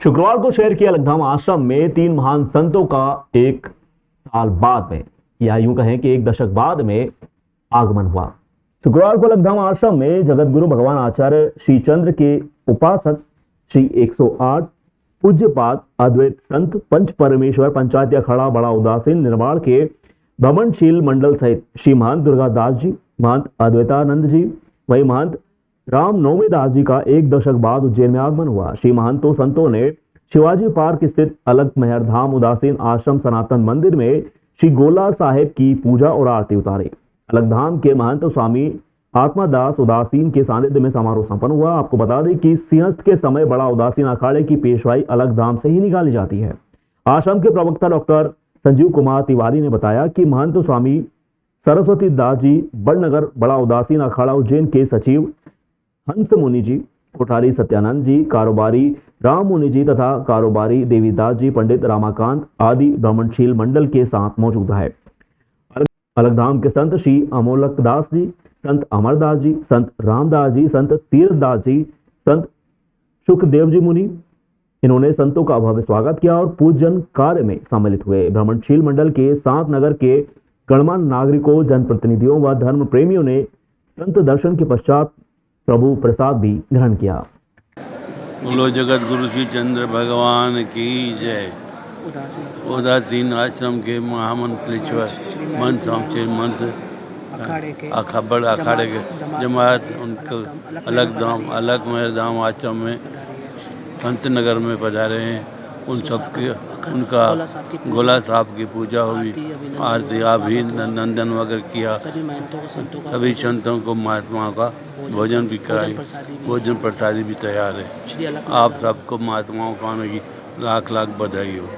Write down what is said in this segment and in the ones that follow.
शुक्रवार को शहर के अलगधाम आश्रम में 3 महान संतों का एक साल बाद में या यूं कहें कि एक दशक बाद में आगमन हुआ। शुक्रवार को अलगधाम आश्रम में जगत गुरु भगवान आचार्य श्री चंद्र के उपासक श्री 108 पूज्यपाद अद्वैत संत पंच परमेश्वर पंचायत अखाड़ा बड़ा उदासीन निर्माण के भ्रमणशील मंडल सहित श्री महंत दुर्गादास जी, महंत अद्वैतानंद जी, वही महंत राम नवमी दास जी का एक दशक बाद उज्जैन में आगमन हुआ। श्री महंतों संतों ने शिवाजी पार्क स्थित अलग मेहर धाम उदासीन आश्रम सनातन मंदिर में श्री गोला साहेब की पूजा और आरती उतारी। अलगधाम के महंत स्वामी आत्मादास उदासीन के सानिध्य में समारोह संपन्न हुआ। आपको बता दें कि सिंहस्थ के समय बड़ा उदासीन अखाड़े की पेशवाई अलगधाम से ही निकाली जाती है। आश्रम के प्रवक्ता डॉक्टर संजीव कुमार तिवारी ने बताया कि महंत स्वामी सरस्वती दास जी बड़नगर बड़ा उदासीन अखाड़ा उज्जैन के सचिव हंस मुनि जी, कोठारी सत्यानंद जी, कारोबारी राम मुनि जी तथा कारोबारी देवीदास जी, पंडित रामाकांत आदि ब्राह्मणशील मंडल के साथ मौजूद है। अलगधाम के संत श्री अमोलक दास जी, संत अमरदास जी, संत रामदास जी, संत तीर्थदास जी, संत सुखदेव जी मुनि, इन्होंने संतों का भव्य स्वागत किया और पूजन कार्य में सम्मिलित हुए। ब्राह्मणशील मंडल के सात नगर के गणमान्य नागरिकों, जनप्रतिनिधियों व धर्म प्रेमियों ने संत दर्शन के पश्चात प्रभु प्रसाद भी ग्रहण किया। बोलो जगत गुरु श्री चंद्र भगवान की जय। उदासीन आश्रम के महामंत्रेश्वर मंत श्री मंत अखाड़े के जमात उनको अलग मेहर धाम आश्रम में संत नगर में पधारे हैं। उन सबके उनका गोला साहब की पूजा हुई, आरती अभिनंदन वगैरह किया। सभी संतों को महात्माओं का भोजन भी कराई, भोजन प्रसादी भी तैयार है। आप सबको महात्माओं का आने की लाख लाख बधाई हो।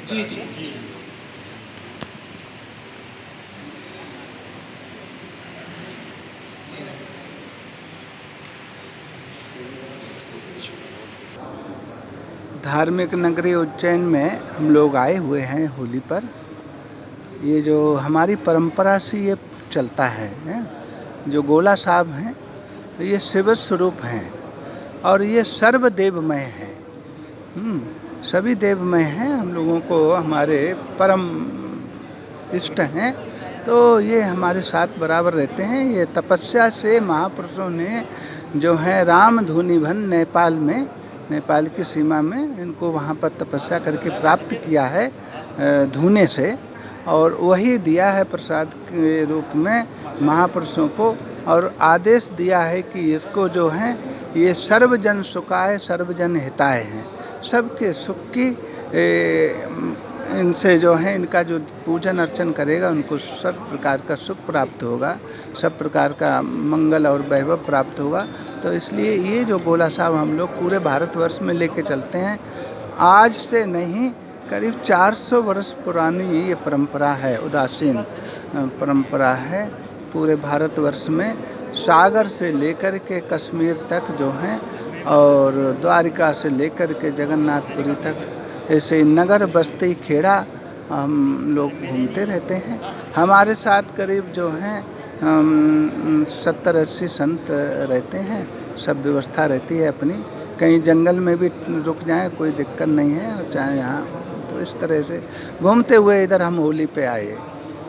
जी जी धार्मिक नगरी उज्जैन में हम लोग आए हुए हैं होली पर। ये जो हमारी परंपरा से ये चलता है, जो गोला साहब हैं ये शिव स्वरूप हैं और ये सर्वदेवमय हैं, सभी देवमय हैं। हम लोगों को हमारे परम इष्ट हैं, तो ये हमारे साथ बराबर रहते हैं। ये तपस्या से महापुरुषों ने जो है राम धुनी भन नेपाल की सीमा में इनको वहाँ पर तपस्या करके प्राप्त किया है धुने से, और वही दिया है प्रसाद के रूप में महापुरुषों को, और आदेश दिया है कि इसको जो है ये सर्वजन सुखाय सर्वजन हिताय हैं। सबके सुख की इनसे जो है इनका जो पूजन अर्चन करेगा उनको सब प्रकार का सुख प्राप्त होगा, सब प्रकार का मंगल और वैभव प्राप्त होगा। तो इसलिए ये जो गोला साहब हम लोग पूरे भारतवर्ष में लेके चलते हैं। आज से नहीं, करीब 400 वर्ष पुरानी ये परंपरा है, उदासीन परंपरा है। पूरे भारतवर्ष में सागर से लेकर के कश्मीर तक जो है, और द्वारिका से लेकर के जगन्नाथपुरी तक, ऐसे नगर बस्ती खेड़ा हम लोग घूमते रहते हैं। हमारे साथ करीब जो हैं 70-80 संत रहते हैं। सब व्यवस्था रहती है अपनी, कहीं जंगल में भी रुक जाएं कोई दिक्कत नहीं है, और चाहे यहाँ। तो इस तरह से घूमते हुए इधर हम होली पे आए,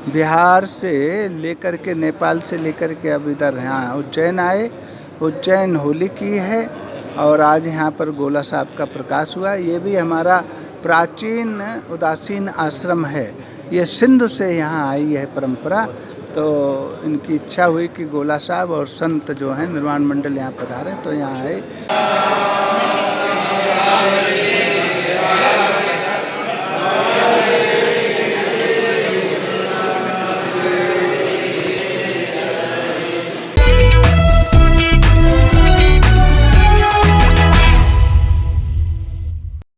बिहार से लेकर के नेपाल से लेकर के अब इधर यहाँ उज्जैन आए। उज्जैन होली की है और आज यहाँ पर गोला साहब का प्रकाश हुआ। ये भी हमारा प्राचीन उदासीन आश्रम है, ये सिंधु से यहाँ आई है परंपरा। तो इनकी इच्छा हुई कि गोला साहब और संत जो हैं निर्माण मंडल यहाँ पधारे, तो यहाँ आए।